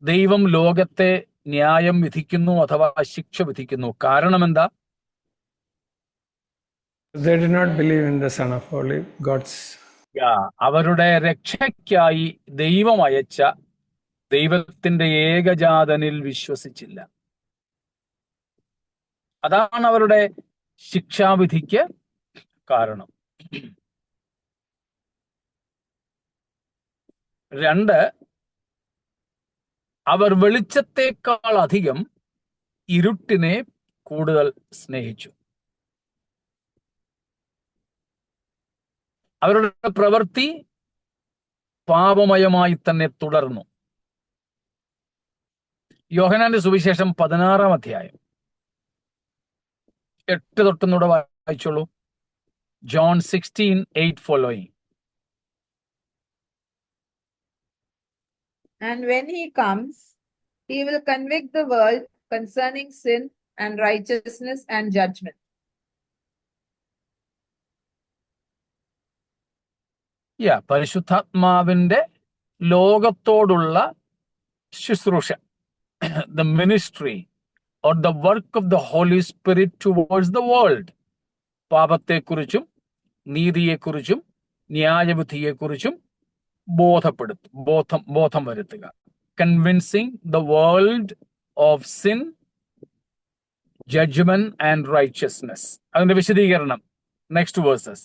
ദൈവം ലോകത്തെ ന്യായം വിധിക്കുന്നു അഥവാ ശിക്ഷ വിധിക്കുന്നു. കാരണം എന്താ?
They did not believe in the Son of Only God's.
അവരുടെ രക്ഷയ്ക്കായി ദൈവം അയച്ച ദൈവത്തിന്റെ ഏകജാതനിൽ വിശ്വസിച്ചില്ല. അതാണ് അവരുടെ ശിക്ഷാവിധിക്ക് കാരണം. 2, അവർ വെളിച്ചത്തെക്കാൾ അധികം ഇരുട്ടിനെ കൂടുതൽ സ്നേഹിച്ചു. അവരുടെ പ്രവൃത്തി പാപമയമായി തന്നെ തുടർന്നു. യോഹന്നാന്റെ സുവിശേഷം 16-ാം അധ്യായം 8 തൊട്ടുകൂടെ വായിച്ചോളൂ. John 16:8 following.
And when he comes, he will convict the world concerning sin and righteousness and judgment.
പരിശുദ്ധാത്മാവിന്റെ ലോകത്തോടുള്ള ശുശ്രൂഷ, the ministry or the work of the Holy Spirit towards the world, പാപത്തെക്കുറിച്ചും നീതിയെക്കുറിച്ചും ന്യായവിധിയെക്കുറിച്ചും ബോധം വരുത്തുക. Convincing the world of sin, judgment and righteousness. അതിന്റെ വിശദീകരണം next verses.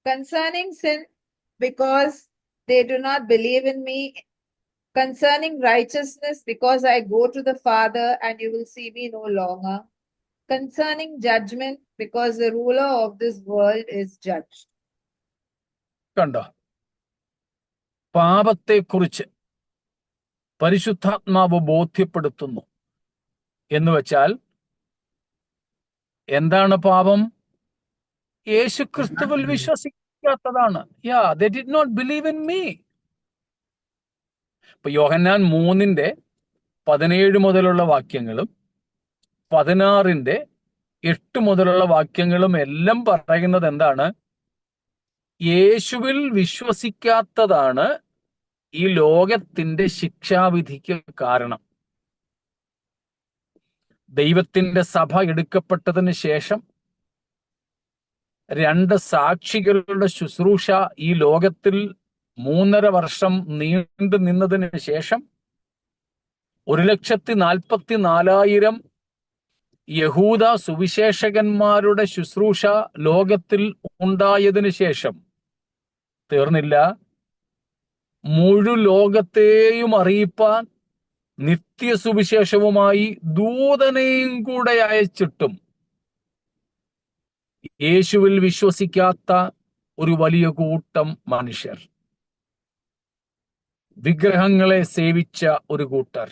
Concerning sin, because they do not believe in me. Concerning righteousness, because I go to the Father and you will see me no longer. Concerning judgment, because the ruler of this world is judged.
കണ്ടോ? പാപത്തെക്കുറിച്ച് പരിശുദ്ധാത്മാവ് ബോധ്യപ്പെടുത്തുന്നു എന്ന് വെച്ചാൽ എന്താണ് പാപം? യേശുക്രിസ്തുവിൽ വിശ്വസിക്കാത്തതാണ്. they did not believe in me. ഇപ്പൊ യോഹന്നാൻ 3:17 മുതലുള്ള വാക്യങ്ങളും 16:8 മുതലുള്ള വാക്യങ്ങളും എല്ലാം പറയുന്നത് എന്താണ്? യേശുവിൽ വിശ്വസിക്കാത്തതാണ് ഈ ലോകത്തിന്റെ ശിക്ഷാവിധിക്ക് കാരണം. ദൈവത്തിന്റെ സഭ എടുക്കപ്പെട്ടതിന് ശേഷം 2 സാക്ഷികളുടെ ശുശ്രൂഷ ഈ ലോകത്തിൽ 3.5 വർഷം നീണ്ടു നിന്നതിന് ശേഷം 1,44,000 യഹൂദ സുവിശേഷകന്മാരുടെ ശുശ്രൂഷ ലോകത്തിൽ ഉണ്ടായതിനു ശേഷം തീർന്നില്ല. മുഴു ലോകത്തെയും അറിയിപ്പാൻ നിത്യസുവിശേഷവുമായി ദൂതനെയും കൂടെ അയച്ചിട്ടും യേശുവിൽ വിശ്വസിക്കാത്ത ഒരു വലിയ കൂട്ടം മനുഷ്യർ, വിഗ്രഹങ്ങളെ സേവിച്ച ഒരു കൂട്ടർ,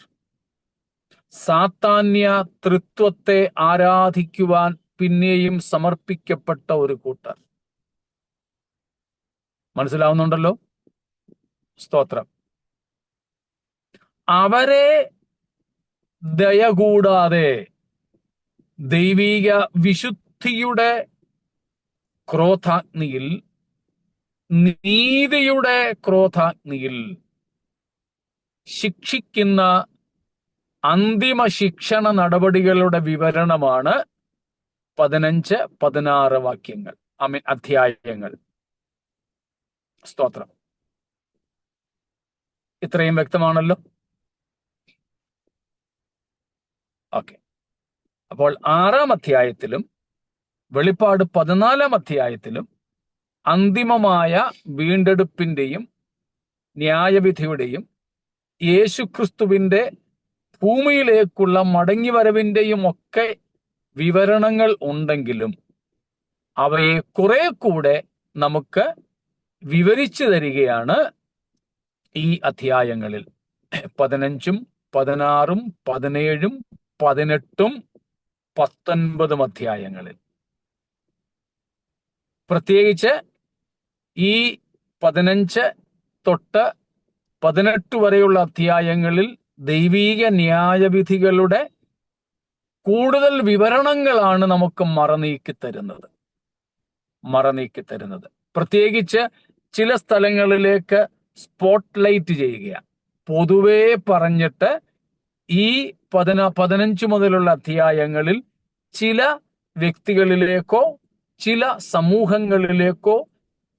സാത്താന്യ തൃത്വത്തെ ആരാധിക്കുവാൻ പിന്നെയും സമർപ്പിക്കപ്പെട്ട ഒരു കൂട്ടർ. മനസ്സിലാവുന്നുണ്ടല്ലോ? സ്തോത്രം. അവരെ ദയ കൂടാതെ ദൈവിക വിശുദ്ധിയുടെ ക്രോധാഗ്നിയിൽ, നീതിയുടെ ക്രോധാഗ്നിയിൽ ശിക്ഷിക്കുന്ന അന്തിമ ശിക്ഷണ നടപടികളുടെ വിവരണമാണ് 15-16 വാക്യങ്ങൾ, അധ്യായങ്ങൾ. സ്തോത്രം. ഇത്രയും വ്യക്തമാണല്ലോ? ഓക്കെ. അപ്പോൾ 6-ാം അധ്യായത്തിലും വെളിപ്പാട് 14-ാം അധ്യായത്തിലും അന്തിമമായ വീണ്ടെടുപ്പിന്റെയും ന്യായവിധിയുടെയും യേശുക്രിസ്തുവിന്റെ ഭൂമിയിലേക്കുള്ള മടങ്ങിവരവിന്റെയും ഒക്കെ വിവരണങ്ങൾ ഉണ്ടെങ്കിലും അവയെ കുറെ കൂടെ നമുക്ക് വിവരിച്ചു തരികയാണ് ഈ അധ്യായങ്ങളിൽ. 15-ഉം 16-ഉം 17-ഉം 18-ഉം 19-ഉം അധ്യായങ്ങളിൽ. പ്രത്യേകിച്ച് ഈ 15 തൊട്ട് 18 വരെയുള്ള അധ്യായങ്ങളിൽ ദൈവീക ന്യായവിധികളുടെ കൂടുതൽ വിവരണങ്ങളാണ് നമുക്ക് മറനീക്കി തരുന്നത്. പ്രത്യേകിച്ച് ചില സ്ഥലങ്ങളിലേക്ക് സ്പോട്ട്ലൈറ്റ് ചെയ്യുക. പൊതുവേ പറഞ്ഞിട്ട് ഈ 15 മുതലുള്ള അധ്യായങ്ങളിൽ ചില വ്യക്തികളിലേക്കോ ചില സമൂഹങ്ങളിലേക്കോ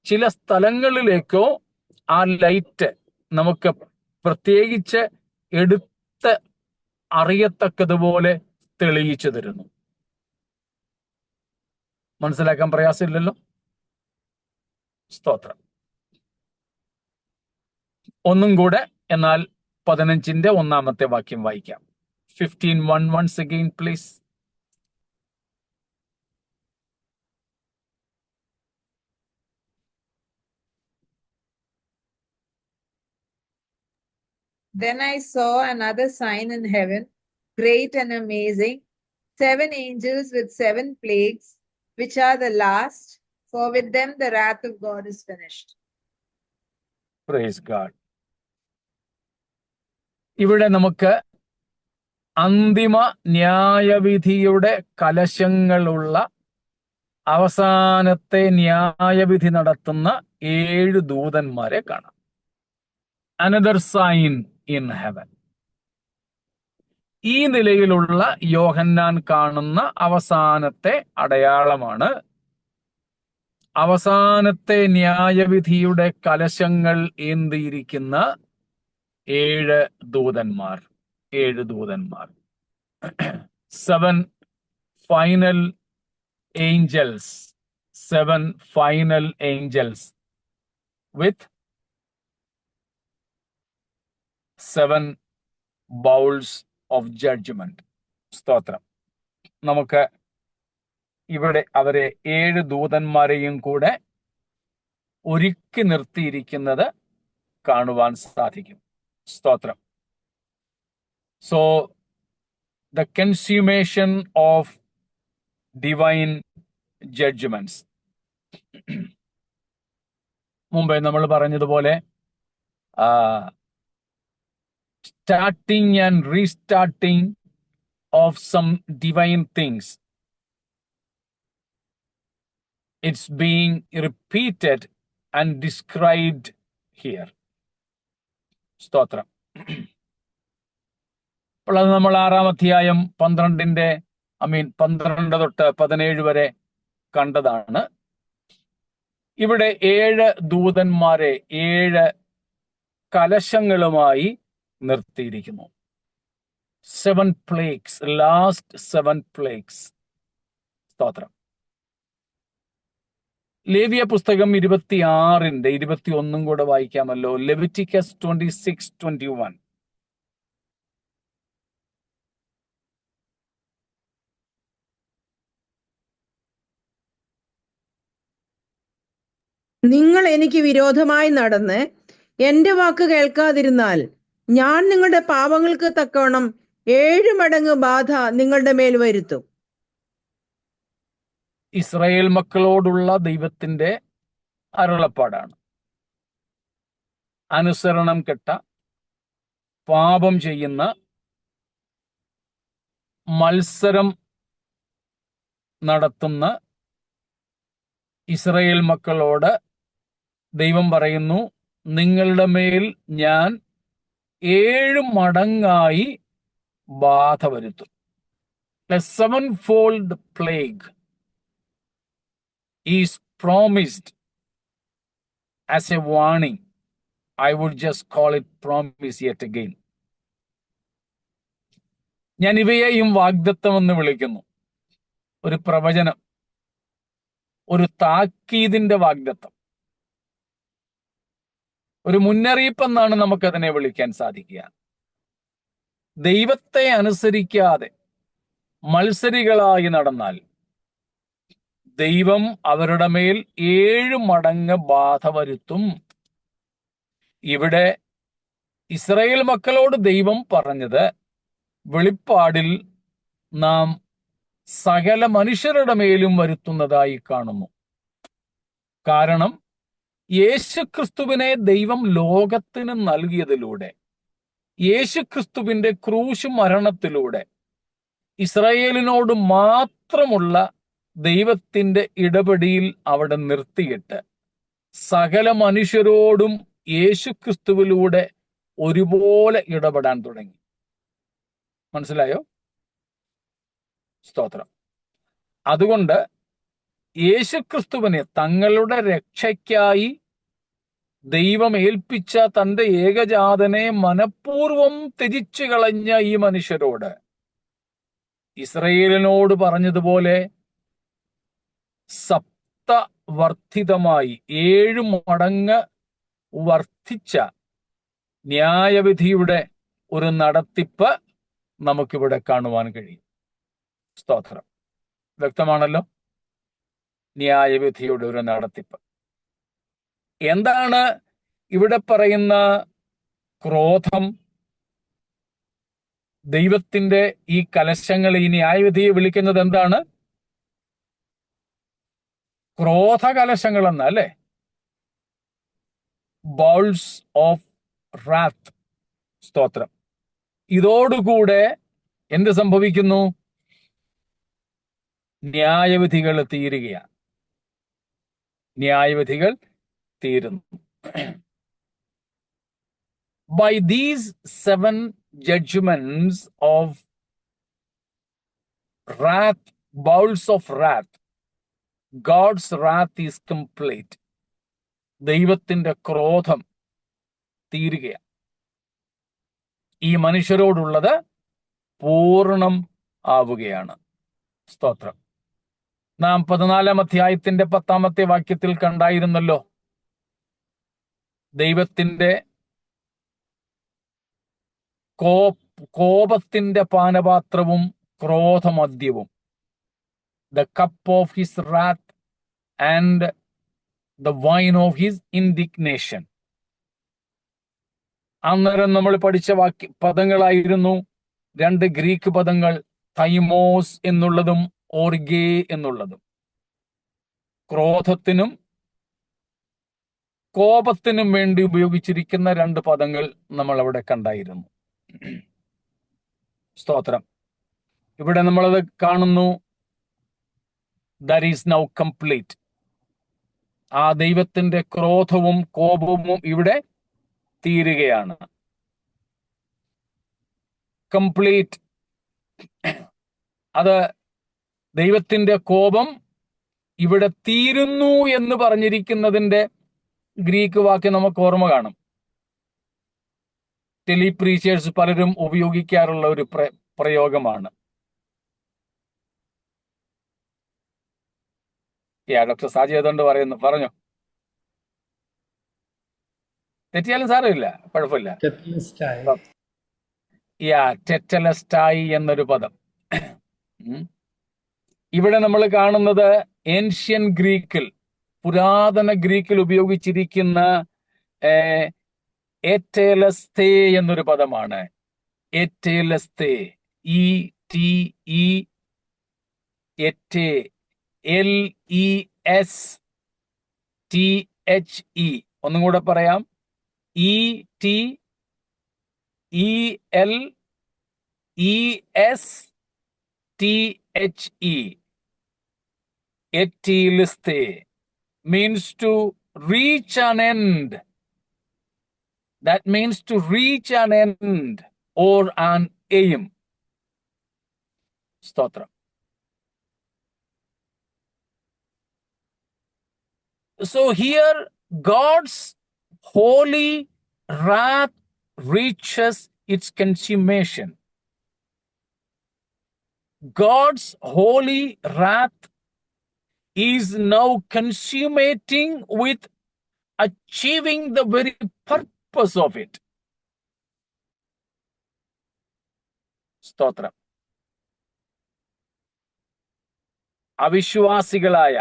ചില സ്ഥലങ്ങളിലേക്കോ ആ ലൈറ്റ് നമുക്ക് പ്രത്യേകിച്ച് എടുത്ത് അറിയത്തക്കതുപോലെ തെളിയിച്ചു തരുന്നു. മനസ്സിലാക്കാൻ പ്രയാസമില്ലല്ലോ? സ്തോത്രം. ഒന്നും കൂടെ എന്നാൽ 15-ന്റെ 1-ാമത്തെ വാക്യം വായിക്കാം. 15:1 once again, please.
Then I saw another sign in heaven, great and amazing, 7 angels with 7 plagues, which are the last, for with them the wrath of God is finished.
Praise God. ഇവിടെ നമുക്ക് അന്തിമ ന്യായവിധിയുടെ കലശങ്ങളുള്ള അവസാനത്തെ ന്യായവിധി നടത്തുന്ന 7 ദൂതന്മാരെ കാണാം. Another sign in heaven. ഈ നിലയിലുള്ള യോഹന്നാൻ കാണുന്ന അവസാനത്തെ അടയാളമാണ് അവസാനത്തെ ന്യായവിധിയുടെ കലശങ്ങൾ ഏന്തിയിരിക്കുന്ന 7 ദൂതന്മാർ. 7 final angels. 7 final angels with 7 bowls of judgment. സ്തോത്രം. നമുക്ക് ഇവിടെ അവരെ 7 ദൂതന്മാരെയും കൂടെ ഒരുക്കി നിർത്തിയിരിക്കുന്നത് കാണുവാൻ സാധിക്കും. സ്തോത്രം. So the consummation of divine judgments. മുമ്പേ നമ്മൾ പറഞ്ഞതുപോലെ starting and restarting of some divine things. It's being repeated and described here. സ്തോത്രം. അപ്പോൾ അത് നമ്മൾ 6-ാം അധ്യായം 12 തൊട്ട് 17 വരെ കണ്ടതാണ്. ഇവിടെ 7 ദൂതന്മാരെ 7 കലശങ്ങളുമായി നിർത്തിയിരിക്കുന്നു. 7 plagues, last 7 plagues. സ്തോത്രം. ലേവ്യ പുസ്തകം 26-ന്റെ 21 കൂടെ വായിക്കാമല്ലോ. ലെവിറ്റിക്കസ് 26:21.
നിങ്ങൾ എനിക്ക് വിരോധമായി നടന്ന് എന്റെ വാക്ക് കേൾക്കാതിരുന്നാൽ ഞാൻ നിങ്ങളുടെ പാപങ്ങൾക്ക് തക്കവണ്ണം 7 മടങ്ങ് ബാധ നിങ്ങളുടെ മേൽ വരുത്തും.
ഇസ്രായേൽ മക്കളോടുള്ള ദൈവത്തിന്റെ അരുളപ്പാടാണ്. അനുസരണം കെട്ട, പാപം ചെയ്യുന്ന, മത്സരം നടത്തുന്ന ഇസ്രായേൽ മക്കളോട് ദൈവം പറയുന്നു, നിങ്ങളുടെ മേൽ ഞാൻ 7 മടങ്ങായി ബാധ വരുത്തും. A 7-fold plague is promised as a warning. I would just call it promise yet again. ഞാൻ ഇവയെയും വാഗ്ദത്തം എന്ന് വിളിക്കുന്നു. ഒരു പ്രവചനം, ഒരു താക്കീതിന്റെ വാഗ്ദത്തം, ഒരു മുന്നറിയിപ്പെന്നാണ് നമുക്കതിനെ വിളിക്കാൻ സാധിക്കുക. ദൈവത്തെ അനുസരിക്കാതെ മത്സരികളായി നടന്നാൽ ദൈവം അവരുടെ മേൽ 7 മടങ്ങ് ബാധ വരുത്തും. ഇവിടെ ഇസ്രായേൽ മക്കളോട് ദൈവം പറഞ്ഞത് വെളിപ്പാടിൽ നാം സകല മനുഷ്യരുടെ മേലും വരുത്തുന്നതായി കാണുന്നു. കാരണം യേശുക്രിസ്തുവിനെ ദൈവം ലോകത്തിന് നൽകിയതിലൂടെ, യേശുക്രിസ്തുവിന്റെ ക്രൂശ് മരണത്തിലൂടെ ഇസ്രായേലിനോട് മാത്രമുള്ള ദൈവത്തിന്റെ ഇടപെടിയിൽ അവിടെ നിർത്തിയിട്ട് സകല മനുഷ്യരോടും യേശുക്രിസ്തുവിലൂടെ ഒരുപോലെ ഇടപെടാൻ തുടങ്ങി. മനസ്സിലായോ? സ്തോത്രം. അതുകൊണ്ട് യേശുക്രിസ്തുവിനെ തങ്ങളുടെ രക്ഷയ്ക്കായി ദൈവം ഏൽപ്പിച്ച തന്റെ ഏകജാതനെ മനഃപൂർവം ത്യജിച്ചു കളഞ്ഞ ഈ മനുഷ്യരോട് ഇസ്രായേലിനോട് പറഞ്ഞതുപോലെ സപ്തവർദ്ധിതമായി 7 മടങ്ങ് വർദ്ധിച്ച ന്യായവിധിയുടെ ഒരു നടത്തിപ്പ് നമുക്കിവിടെ കാണുവാൻ കഴിയും. സ്തോത്രം. വ്യക്തമാണല്ലോ? ന്യായവിധിയുടെ ഒരു നടത്തിപ്പ്. എന്താണ് ഇവിടെ പറയുന്ന ക്രോധം? ദൈവത്തിന്റെ ഈ കലശങ്ങൾ, ഈ ന്യായവിധിയെ വിളിക്കുന്നത് എന്താണ്? ക്രോധ കലശങ്ങൾ എന്ന, അല്ലെ? Bowls of wrath. സ്തോത്രം. ഇതോടുകൂടെ എന്ത് സംഭവിക്കുന്നു? ന്യായവിധികൾ തീരുകയാണ്. ന്യായവിധികൾ തീരുന്നു. By these 7 judgments of wrath, bowls of wrath, God's wrath is complete. ദൈവത്തിന്റെ ക്രോധം തീരുകയാണ്. ഈ മനുഷ്യരോടുള്ളത് പൂർണ്ണം ആവുകയാണ്. സ്തോത്രം. നാം 14-ാം അധ്യായത്തിന്റെ 10-ാമത്തെ വാക്യത്തിൽ കണ്ടായിരുന്നല്ലോ, ദൈവത്തിന്റെ കോപത്തിന്റെ പാനപാത്രവും ക്രോധമദ്യവും, the cup of his wrath and the wine of his indignation. അന്നേരം നമ്മൾ പഠിച്ച പദങ്ങളായിരുന്നു 2 ഗ്രീക്ക് പദങ്ങൾ, തൈമോസ് എന്നുള്ളതും ഓർഗേ എന്നുള്ളതും. ക്രോധത്തിനും കോപത്തിനും വേണ്ടി ഉപയോഗിച്ചിരിക്കുന്ന 2 പദങ്ങൾ നമ്മൾ അവിടെ കണ്ടായിരുന്നു. സ്തോത്രം. ഇവിടെ നമ്മളത് കാണുന്നു. That is now complete. ആ ദൈവത്തിന്റെ ക്രോധവും കോപവും ഇവിടെ തീരുകയാണ്. കംപ്ലീറ്റ്. അത് ദൈവത്തിന്റെ കോപം ഇവിടെ തീരുന്നു എന്ന് പറഞ്ഞിരിക്കുന്നതിന്റെ ഗ്രീക്ക് വാക്യം നമുക്ക് ഓർമ്മ കാണും. ടെലിപ്രീച്ചേഴ്സ് പലരും ഉപയോഗിക്കാറുള്ള ഒരു പ്രയോഗമാണ്. ഡോക്ടർ സാജി അതുകൊണ്ട് പറഞ്ഞു. തെറ്റിയാലും സാരമില്ല, കുഴപ്പമില്ല. ടെറ്റലസ്റ്റായി എന്നൊരു പദം. ഇവിടെ നമ്മൾ കാണുന്നത് ഏൻഷ്യൻ ഗ്രീക്കിൽ, പുരാതന ഗ്രീക്കിൽ ഉപയോഗിച്ചിരിക്കുന്ന എറ്റേലസ്തേ എന്നൊരു പദമാണ്. എറ്റേലസ്തേ, ETE, എറ്റേ, LESTHE. ഒന്നും കൂടെ പറയാം, ETELESTHE. എറ്റീലിസ്തേ means to reach an end. That means to reach an end or an aim. സ്തോത്രം. So here God's holy wrath reaches its consummation. God's holy wrath is now consummating with achieving the very purpose of it. സ്തോത്രം. അവിശ്വാസികളായ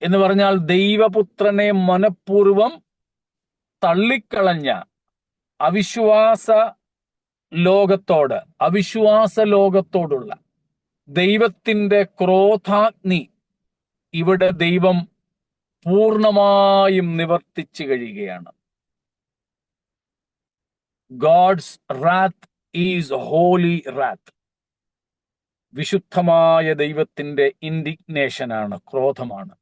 എന്ന് പറഞ്ഞാൽ ദൈവപുത്രനെ മനഃപൂർവം തള്ളിക്കളഞ്ഞ അവിശ്വാസ ലോകത്തോടുള്ള ദൈവത്തിന്റെ ക്രോധാഗ്നി ഇവിടെ ദൈവം പൂർണ്ണമായും നിവർത്തിച്ചു കഴിയുകയാണ്. God's wrath is holy wrath. വിശുദ്ധമായ ദൈവത്തിന്റെ ഇൻഡിഗ്നേഷനാണ്, ക്രോധമാണ്.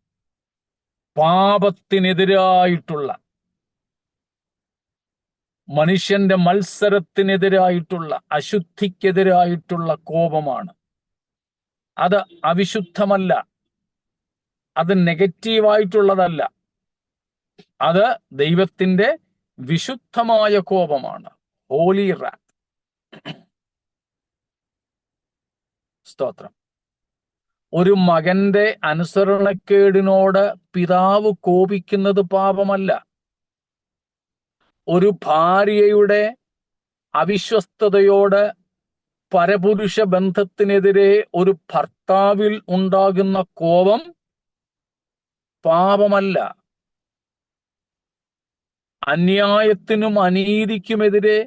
പാപത്തിനെതിരായിട്ടുള്ള, മനുഷ്യന്റെ മത്സരത്തിനെതിരായിട്ടുള്ള, അശുദ്ധിക്കെതിരായിട്ടുള്ള കോപമാണ്. അത് അവിശുദ്ധമല്ല, അത് നെഗറ്റീവായിട്ടുള്ളതല്ല, അത് ദൈവത്തിന്റെ വിശുദ്ധമായ കോപമാണ്. ഹോളി റാത്ത്. സ്തോത്രം. ഒരു മകന്റെ അനുസരണക്കേടിനോട് പിതാവ് കോപിക്കുന്നത് പാപമല്ല. ഒരു ഭാര്യയുടെ അവിശ്വസ്തതയോട്, പരപുരുഷ ബന്ധത്തിനെതിരെ ഒരു ഭർത്താവിൽ ഉണ്ടാകുന്ന കോപം പാപമല്ല. അന്യായത്തിനും അനീതിക്കുമെതിരെ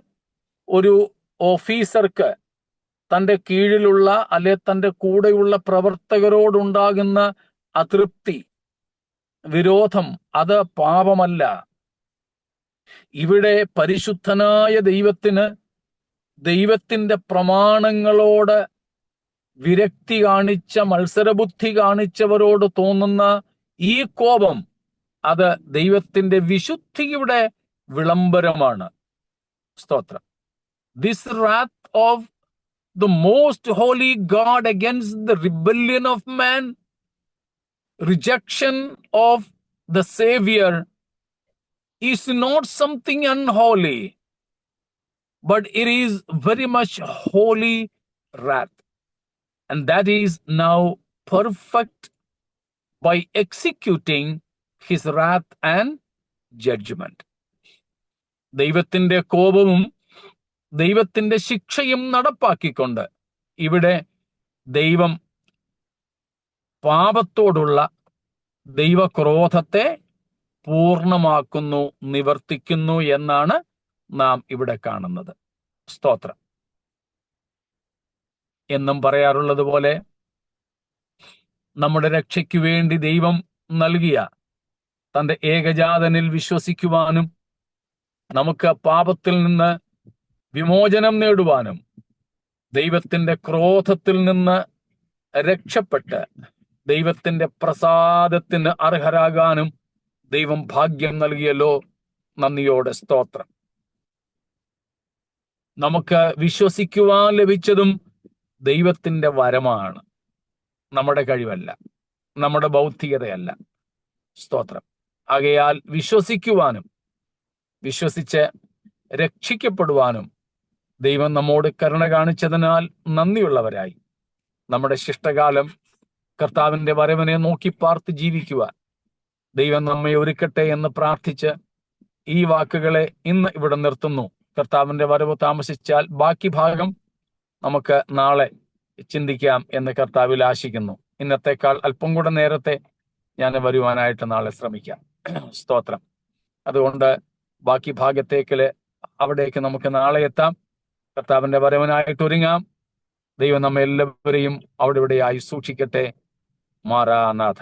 ഒരു ഓഫീസർക്ക് തൻ്റെ കീഴിലുള്ള അല്ലെ തൻ്റെ കൂടെയുള്ള പ്രവർത്തകരോടുണ്ടാകുന്ന അതൃപ്തി, വിരോധം, അത് പാപമല്ല. ഇവിടെ പരിശുദ്ധനായ ദൈവത്തിന് ദൈവത്തിന്റെ പ്രമാണങ്ങളോട് വിരക്തി കാണിച്ച, മത്സരബുദ്ധി കാണിച്ചവരോട് തോന്നുന്ന ഈ കോപം, അത് ദൈവത്തിന്റെ വിശുദ്ധിയുടെ വിളംബരമാണ്. സ്തോത്രം. This റാത്ത് of the most holy God against the rebellion of man, rejection of the Savior, is not something unholy, but it is very much holy wrath, and that is now perfect by executing his wrath and judgment. ദൈവത്തിന്റെ കോപവും ദൈവത്തിന്റെ ശിക്ഷയും നടപ്പാക്കിക്കൊണ്ട് ഇവിടെ ദൈവം പാപത്തോടുള്ള ദൈവക്രോധത്തെ പൂർണ്ണമാക്കുന്നു, നിവർത്തിക്കുന്നു എന്നാണ് നാം ഇവിടെ കാണുന്നത്. സ്തോത്രം. എന്നും പറയാറുള്ളത് പോലെ നമ്മുടെ രക്ഷയ്ക്കു വേണ്ടി ദൈവം നൽകിയ തന്റെ ഏകജാതനിൽ വിശ്വസിക്കുവാനും നമുക്ക് പാപത്തിൽ നിന്ന് വിമോചനം നേടുവാനും ദൈവത്തിന്റെ ക്രോധത്തിൽ നിന്ന് രക്ഷപ്പെട്ട് ദൈവത്തിന്റെ പ്രസാദത്തിന് അർഹരാകാനും ദൈവം ഭാഗ്യം നൽകിയല്ലോ. നന്ദിയോടെ സ്തോത്രം. നമുക്ക് വിശ്വസിക്കുവാൻ ലഭിച്ചതും ദൈവത്തിന്റെ വരമാണ്, നമ്മുടെ കഴിവല്ല, നമ്മുടെ ബൗദ്ധികതയല്ല. സ്തോത്രം. ആകയാൽ വിശ്വസിക്കുവാനും വിശ്വസിച്ച് രക്ഷിക്കപ്പെടുവാനും ദൈവം നമ്മോട് കരുണ കാണിച്ചതിനാൽ നന്ദിയുള്ളവരായി നമ്മുടെ ശിഷ്ടകാലം കർത്താവിന്റെ വരവിനെ നോക്കി പാർത്ത് ജീവിക്കുവാൻ ദൈവം നമ്മെ ഒരുക്കട്ടെ എന്ന് പ്രാർത്ഥിച്ച് ഈ വാക്കുകളെ ഇന്ന് ഇവിടെ നിർത്തുന്നു. കർത്താവിന്റെ വരവ് താമസിച്ചാൽ ബാക്കി ഭാഗം നമുക്ക് നാളെ ചിന്തിക്കാം എന്ന് കർത്താവിൽ ആശിക്കുന്നു. ഇന്നത്തേക്കാൾ അല്പം കൂടെ നേരത്തെ ഞാൻ വരുവാനായിട്ട് നാളെ ശ്രമിക്കാം. സ്തോത്രം. അതുകൊണ്ട് ബാക്കി അവിടേക്ക് നമുക്ക് നാളെ എത്താം. കർത്താവിന്റെ വരവനായിട്ട് ഒരുങ്ങാം. ദൈവം നമ്മെ എല്ലാവരെയും അവിടെ ഇവിടെയായി സൂക്ഷിക്കട്ടെ. മാറാനാഥ.